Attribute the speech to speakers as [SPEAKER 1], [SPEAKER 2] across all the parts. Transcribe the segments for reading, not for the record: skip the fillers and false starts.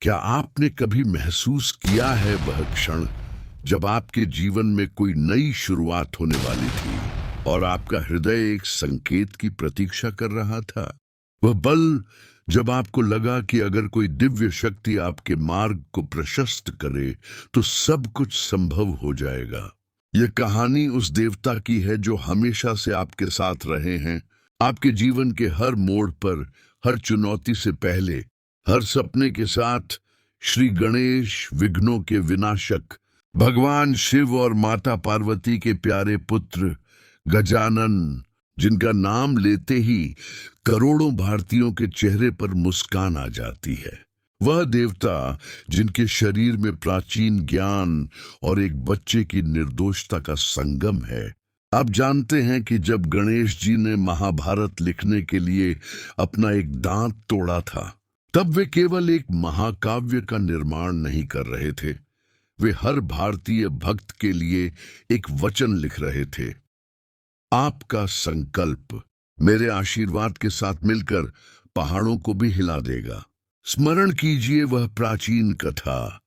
[SPEAKER 1] क्या आपने कभी महसूस किया है वह क्षण जब आपके जीवन में कोई नई शुरुआत होने वाली थी और आपका हृदय एक संकेत की प्रतीक्षा कर रहा था? वह पल जब आपको लगा कि अगर कोई दिव्य शक्ति आपके मार्ग को प्रशस्त करे तो सब कुछ संभव हो जाएगा। यह कहानी उस देवता की है जो हमेशा से आपके साथ रहे हैं, आपके जीवन के हर मोड़ पर, हर चुनौती से पहले, हर सपने के साथ। श्री गणेश, विघ्नों के विनाशक, भगवान शिव और माता पार्वती के प्यारे पुत्र गजानन, जिनका नाम लेते ही करोड़ों भारतीयों के चेहरे पर मुस्कान आ जाती है। वह देवता जिनके शरीर में प्राचीन ज्ञान और एक बच्चे की निर्दोषता का संगम है। आप जानते हैं कि जब गणेश जी ने महाभारत लिखने के लिए अपना एक दांत तोड़ा था, तब वे केवल एक महाकाव्य का निर्माण नहीं कर रहे थे, वे हर भारतीय भक्त के लिए एक वचन लिख रहे थे। आपका संकल्प मेरे आशीर्वाद के साथ मिलकर पहाड़ों को भी हिला देगा। स्मरण कीजिए वह प्राचीन कथा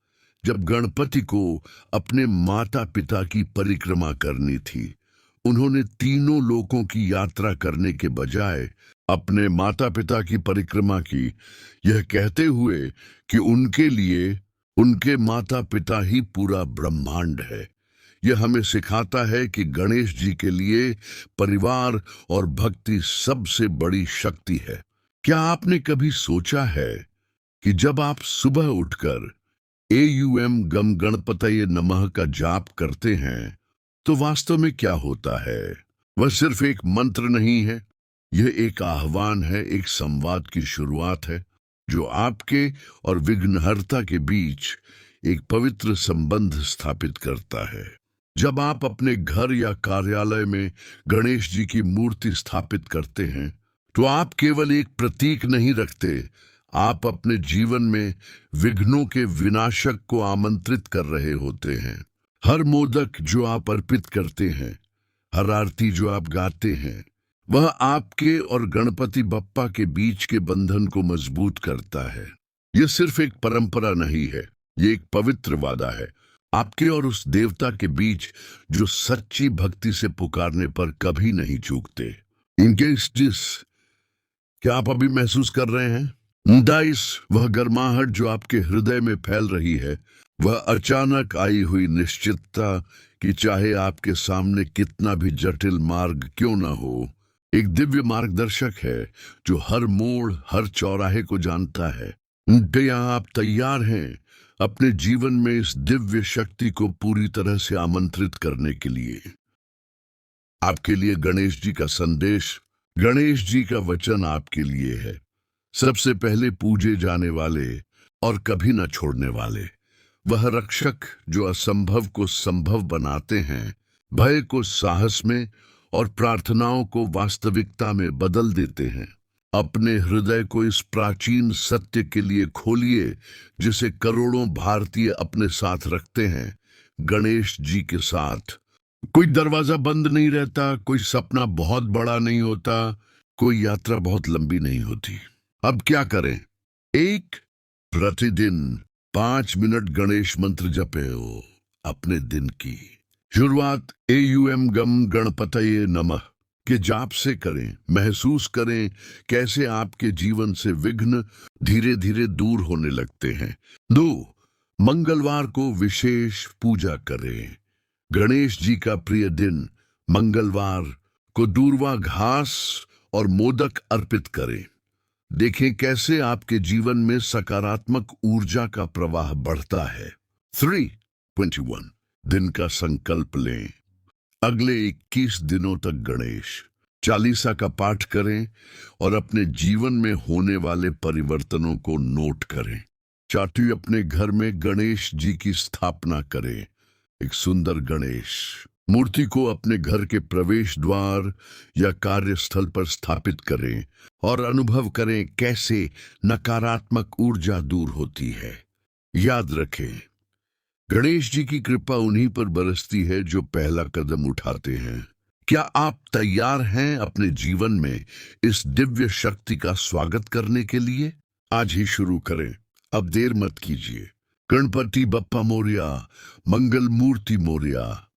[SPEAKER 1] जब गणपति को अपने माता पिता की परिक्रमा करनी थी। उन्होंने तीनों लोकों की यात्रा करने के बजाय अपने माता पिता की परिक्रमा की, यह कहते हुए कि उनके लिए उनके माता पिता ही पूरा ब्रह्मांड है। यह हमें सिखाता है कि गणेश जी के लिए परिवार और भक्ति सबसे बड़ी शक्ति है। क्या आपने कभी सोचा है कि जब आप सुबह उठकर एयूएम गम गणपतये नमः का जाप करते हैं तो वास्तव में क्या होता है? वह सिर्फ एक मंत्र नहीं है, यह एक आह्वान है, एक संवाद की शुरुआत है जो आपके और विघ्नहर्ता के बीच एक पवित्र संबंध स्थापित करता है। जब आप अपने घर या कार्यालय में गणेश जी की मूर्ति स्थापित करते हैं तो आप केवल एक प्रतीक नहीं रखते, आप अपने जीवन में विघ्नों के विनाशक को आमंत्रित कर रहे होते हैं। हर मोदक जो आप अर्पित करते हैं, हर आरती जो आप गाते हैं, वह आपके और गणपति बप्पा के बीच के बंधन को मजबूत करता है। यह सिर्फ एक परंपरा नहीं है, यह एक पवित्र वादा है आपके और उस देवता के बीच जो सच्ची भक्ति से पुकारने पर कभी नहीं चूकते। इंकेस्टिस, क्या आप अभी महसूस कर रहे हैं? डाइस, वह गर्माहट जो आपके हृदय में फैल रही है, वह अचानक आई हुई निश्चितता कि चाहे आपके सामने कितना भी जटिल मार्ग क्यों ना हो, एक दिव्य मार्गदर्शक है जो हर मोड़, हर चौराहे को जानता है। क्या आप तैयार हैं अपने जीवन में इस दिव्य शक्ति को पूरी तरह से आमंत्रित करने के लिए? आपके लिए गणेश जी का संदेश, गणेश जी का वचन आपके लिए है। सबसे पहले पूजे जाने वाले और कभी न छोड़ने वाले, वह रक्षक जो असंभव को संभव बनाते हैं, भय को साहस में और प्रार्थनाओं को वास्तविकता में बदल देते हैं। अपने हृदय को इस प्राचीन सत्य के लिए खोलिए जिसे करोड़ों भारतीय अपने साथ रखते हैं। गणेश जी के साथ कोई दरवाजा बंद नहीं रहता, कोई सपना बहुत बड़ा नहीं होता, कोई यात्रा बहुत लंबी नहीं होती। अब क्या करें? एक प्रतिदिन 5 मिनट गणेश मंत्र जपे हो। अपने दिन की शुरुआत एयूएम गम गणपतये नमः के जाप से करें। महसूस करें कैसे आपके जीवन से विघ्न धीरे धीरे दूर होने लगते हैं। 2, मंगलवार को विशेष पूजा करें। गणेश जी का प्रिय दिन मंगलवार को दूर्वा घास और मोदक अर्पित करें। देखें कैसे आपके जीवन में सकारात्मक ऊर्जा का प्रवाह बढ़ता है। 3/21 दिन का संकल्प लें। अगले 21 दिनों तक गणेश चालीसा का पाठ करें और अपने जीवन में होने वाले परिवर्तनों को नोट करें। 4, अपने घर में गणेश जी की स्थापना करें। एक सुंदर गणेश मूर्ति को अपने घर के प्रवेश द्वार या कार्यस्थल पर स्थापित करें और अनुभव करें कैसे नकारात्मक ऊर्जा दूर होती है। याद रखें, गणेश जी की कृपा उन्हीं पर बरसती है जो पहला कदम उठाते हैं। क्या आप तैयार हैं अपने जीवन में इस दिव्य शक्ति का स्वागत करने के लिए? आज ही शुरू करें अब देर मत कीजिए। गणपति बप्पा मोरिया, मंगल मूर्ति मोरिया।